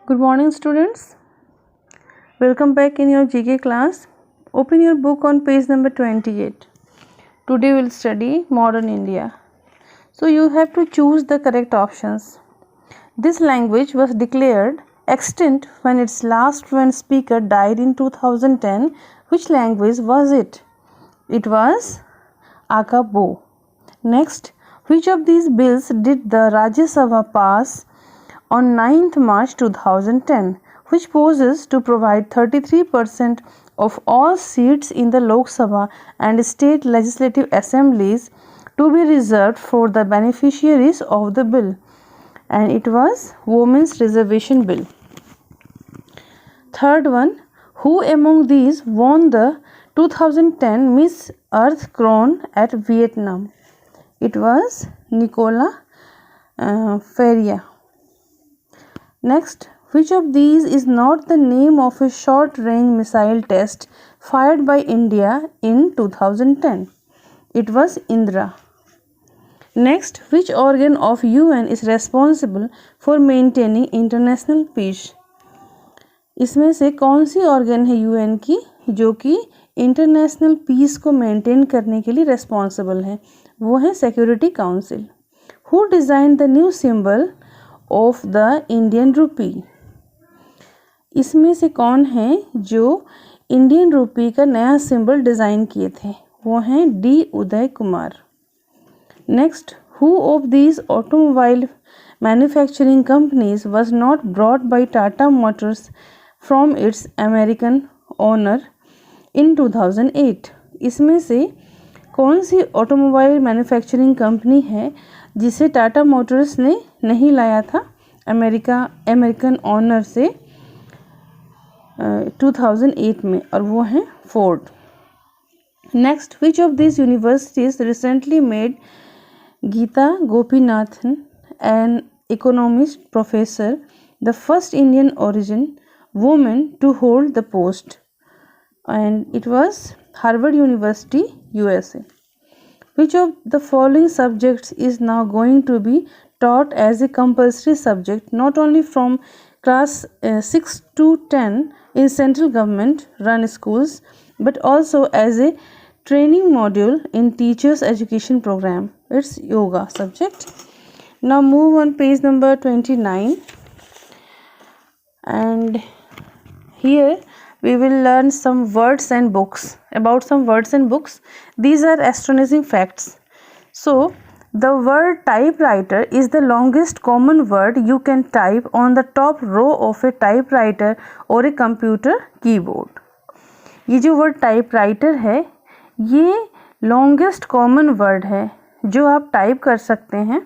Good morning, students. Welcome back in your GK class. Open your book on page number 28. Today we will study modern India. So you have to choose the correct options. This language was declared extinct when its last fluent speaker died in 2010. Which language was it? It was Akabo. Next, which of these bills did the Rajya Sabha pass on 9th March 2010, which poses to provide 33% of all seats in the Lok Sabha and state legislative assemblies to be reserved for the beneficiaries of the bill, and it was Women's Reservation Bill. Third one, who among these won the 2010 Miss Earth crown at Vietnam? It was Nicola Ferrier. Next, which of these is not the name of a short-range missile test fired by India in 2010? It was Indra. Next, which organ of UN is responsible for maintaining international peace? इसमें से कौन सी organ है UN की जो कि international piece को maintain करने के लिए रेस्पॉन्सिबल है? वो है security council. Who design the new symbol of the Indian rupee? इसमें से कौन है जो इंडियन रूपी का नया सिंबल डिज़ाइन किए थे? वो हैं D Uday Kumar. Next, who of these automobile manufacturing companies was not brought by Tata Motors from its American owner in 2008? इसमें से कौन सी ऑटोमोबाइल मैन्युफैक्चरिंग कंपनी है जिसे टाटा मोटर्स ने नहीं लाया था अमेरिकन ओनर से 2008 में, और वो है फोर्ड. Next, which of this universities recently made Gita Gopinathan an economist professor the first Indian origin woman to hold the post, and it was Harvard University, USA. Which of the following subjects is now going to be taught as a compulsory subject not only from class 6 to 10 in central government run schools but also as a training module in teachers education program? It's yoga subject. Now move on page number 29, and here we will learn some words and books. About some words and books. These are astonishing facts. So, the word typewriter is the longest common word you can type on the top row of a typewriter or a computer keyboard. ये जो word typewriter है, ये longest common word है जो आप type कर सकते हैं.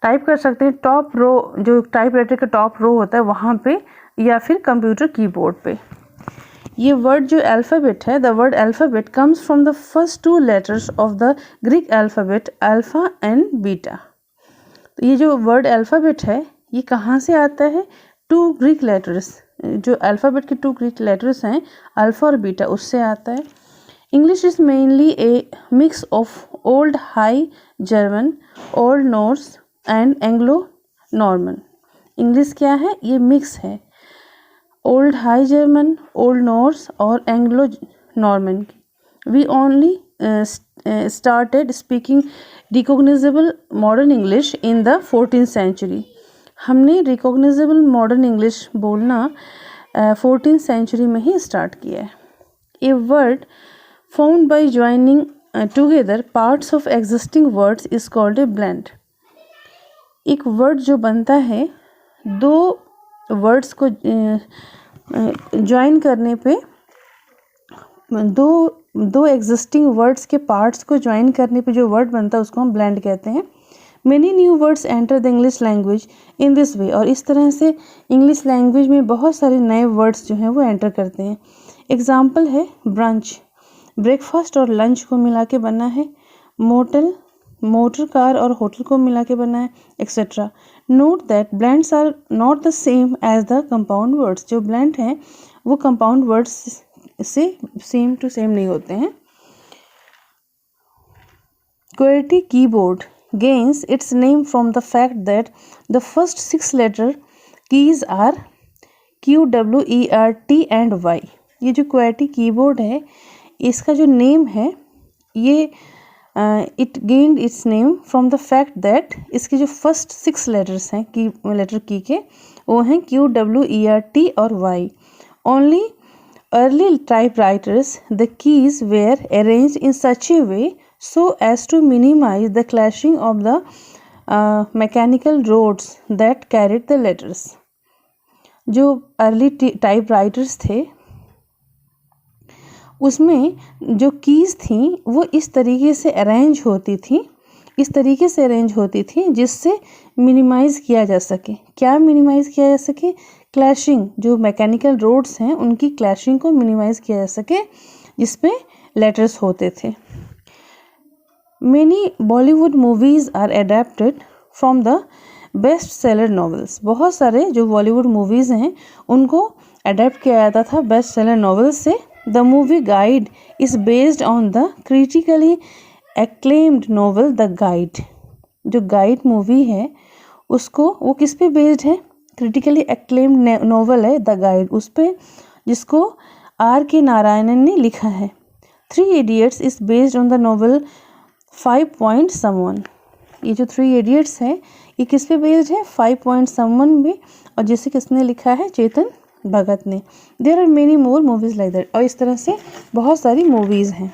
टॉप रो, जो टाइपराइटर का टॉप रो होता है वहाँ पे, या फिर कंप्यूटर कीबोर्ड पे. ये वर्ड जो अल्फ़ाबेट है, the word alphabet comes from the first 2 letters of the Greek alphabet alpha and beta. तो ये जो वर्ड अल्फ़ाबेट है ये कहाँ से आता है? 2 ग्रीक लेटर्स, जो अल्फ़ाबेट के 2 ग्रीक लेटर्स हैं अल्फ़ा और बीटा, उससे आता है. English is mainly a mix of old high German, old Norse and Anglo Norman. English क्या है? ये मिक्स है old high German, old Norse और एंग्लो नॉर्मन की. We only started speaking recognisable modern English in the 14th century. हमने recognisable modern English बोलना 14th century में ही स्टार्ट किया है. A word found by joining together parts of existing words is called A blend. एक word जो बनता है 2 वर्ड्स को ज्वाइन करने पे, दो एग्जिस्टिंग वर्ड्स के पार्ट्स को ज्वाइन करने पे जो वर्ड बनता है उसको हम ब्लेंड कहते हैं. Many new words enter the English language in this way. और इस तरह से इंग्लिश लैंग्वेज में बहुत सारे नए वर्ड्स जो हैं वो एंटर करते हैं. एग्जाम्पल है ब्रंच, ब्रेकफास्ट और लंच को मिला के बना है. मोटल, मोटर कार और होटल को मिला के बना है, etcetera. Note that blends are not the same as the compound words. जो ब्लेंड हैं वो कंपाउंड वर्ड्स से सेम टू सेम नहीं होते हैं. QWERTY keyboard gains its name from the fact that the first 6 letters keys are QWERT and Y। ये जो QWERTY keyboard है, इसका जो नेम है ये it gained it's name from the fact that इसके जो फर्स्ट 6 लेटर्स हैं की लेटर की के वो हैं QWERT और Y। Only early typewriters the keys were arranged in such a way so as to minimize the clashing of the mechanical rods that carried the letters। जो अर्ली टाइपराइटर्स थे उसमें जो कीज़ थी वो इस तरीके से अरेंज होती थी जिससे मिनिमाइज़ किया जा सके। क्या मिनिमाइज़ किया जा सके? क्लैशिंग, जो मैकेनिकल रोड्स हैं उनकी क्लैशिंग को मिनिमाइज़ किया जा सके जिसपे लेटर्स होते थे। Many Bollywood movies are adapted from the best seller novels. बहुत सारे जो बॉलीवुड मूवीज़ हैं उनको अडेप्ट किया जाता था बेस्ट सेलर नॉवेल्स से। The movie guide is based on the critically acclaimed novel the guide. जो गाइड मूवी है उसको वो किस पे बेस्ड है? क्रिटिकली एक्लेम्ड नॉवल है द गाइड, उस पे जिसको R.K. नारायणन ने लिखा है। 3 Idiots is based on the novel 5 Point Someone। ये जो 3 Idiots है ये किस पे बेस्ड है? 5 Point Someone पे, और जिसे किसने लिखा है? चेतन भगत ने। There are many more movies like that. और इस तरह से बहुत सारी मूवीज़ हैं।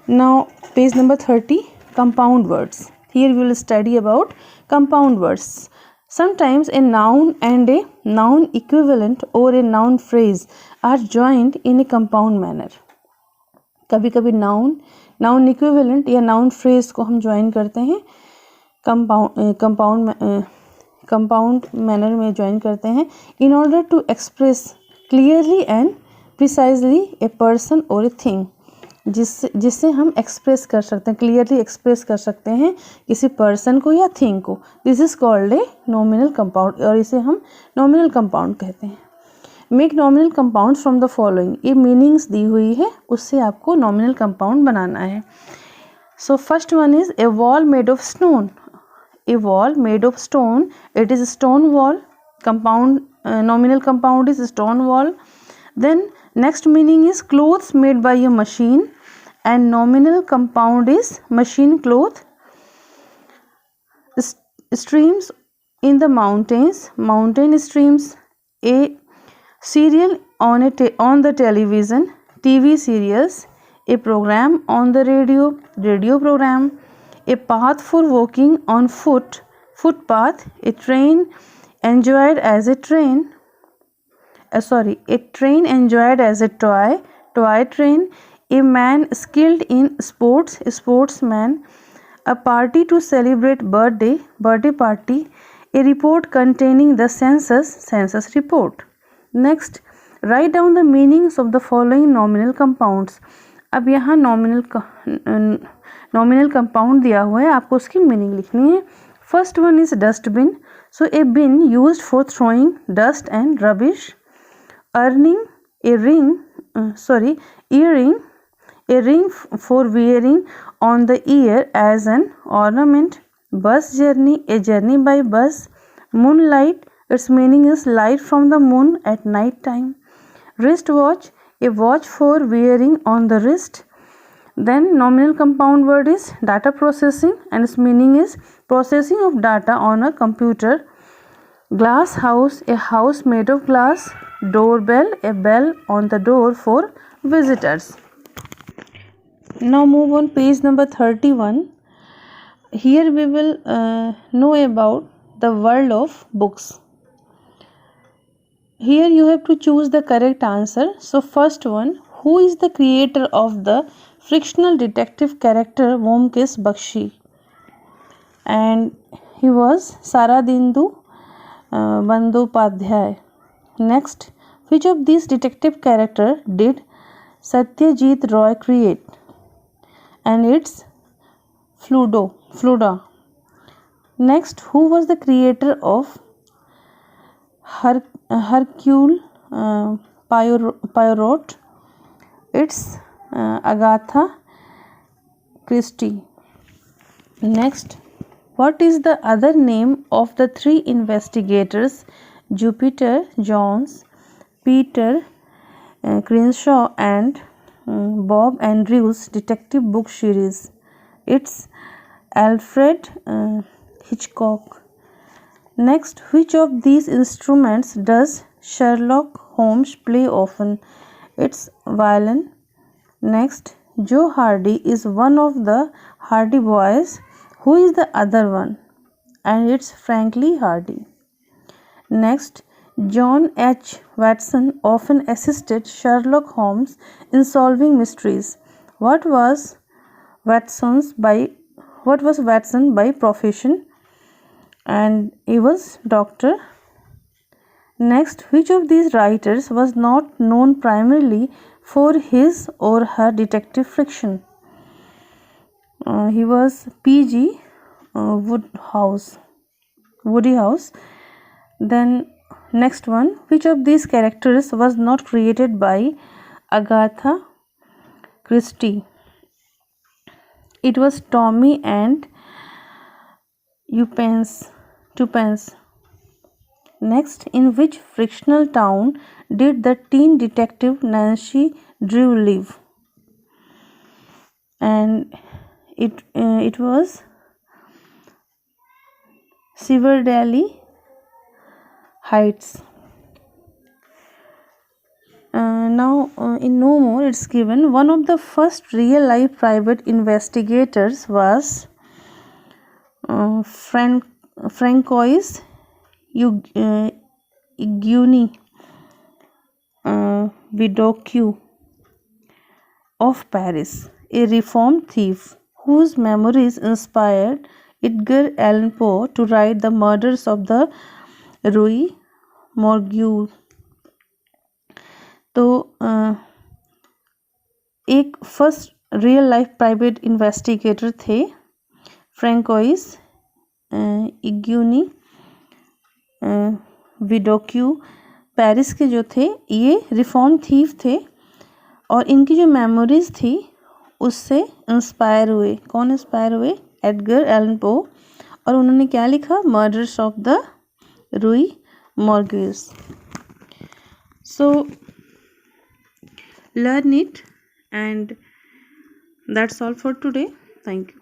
Now page number 30, compound words. Here we will study about compound words. Sometimes a noun and a noun equivalent or a noun phrase are joined in a compound manner। कभी कभी noun equivalent या noun phrase को हम join करते हैं compound manner में join करते हैं in order to express clearly and precisely a person और ए थिंग। जिससे हम एक्सप्रेस कर सकते हैं, क्लियरली एक्सप्रेस कर सकते हैं किसी पर्सन को या थिंग को। This is called a nominal compound, और इसे हम नॉमिनल कंपाउंड कहते हैं। Make nominal compound from the following. ये मीनिंग्स दी हुई है, उससे आपको नॉमिनल कंपाउंड बनाना है। So first one is a wall made of stone. A wall made of stone, it is stone wall. Compound nominal compound is stone wall. Then next meaning is clothes made by a machine, and nominal compound is machine cloth. Streams in the mountains, mountain streams. A serial on the television, TV serials. A program on the radio program. A path for walking on footpath. A train enjoyed as a train. A train enjoyed as a toy train. A man skilled in sports, a sportsman. A party to celebrate birthday party. A report containing the census report. Next, write down the meanings of the following nominal compounds। अब यहाँ nominal compound दिया हुआ है, आपको उसकी meaning लिखनी है। First one is dustbin. So a bin used for throwing dust and rubbish. earring, a ring for wearing on the ear as an ornament. Bus journey, a journey by bus. Moonlight, its meaning is light from the moon at night time. Wristwatch, a watch for wearing on the wrist. Then nominal compound word is data processing, and its meaning is processing of data on a computer. Glass house, a house made of glass. Doorbell, a bell on the door for visitors. Now move on page number 31. Here we will know about the world of books. Here you have to choose the correct answer. So first one, who is the creator of the fictional detective character Vyomkesh Bakshi? And he was Saradindu Bandyopadhyay. Next, which of these detective character did Satyajit Roy create? And it's Fluda. Next, who was the creator of Hercule Poirot? It's Agatha Christie. Next, what is the other name of the 3 investigators Jupiter Jones, Peter Crenshaw, and Bob Andrews detective book series. It's Alfred Hitchcock. Next, which of these instruments does Sherlock Holmes play often? It's violin. Next, Joe Hardy is one of the Hardy boys. Who is the other one? And it's Frankly Hardy. Next, John H. Watson often assisted Sherlock Holmes in solving mysteries. What was Watson by profession? And he was doctor. Next, which of these writers was not known primarily for his or her detective fiction? He was P.G. Woody House. Then next one, which of these characters was not created by Agatha Christie? It was Tommy and Tuppence. Next, in which fictional town did the teen detective Nancy Drew live? And it was Silverdale Heights. Now in No More it's given one of the first real life private investigators was Francois Guigui Vidocq of Paris, a reformed thief whose memories inspired Edgar Allan Poe to write The Murders of the Rue Morgue. तो एक first real life private investigator थे François इग्यूनी विडोक्यू Paris के जो थे, ये reform thief थे और इनकी जो मेमोरीज थी उससे इंस्पायर हुए. कौन इंस्पायर हुए? Edgar Allan Poe. और उन्होंने क्या लिखा? मर्डर्स ऑफ द रूई mortgage. So learn it, and that's all for today. Thank you.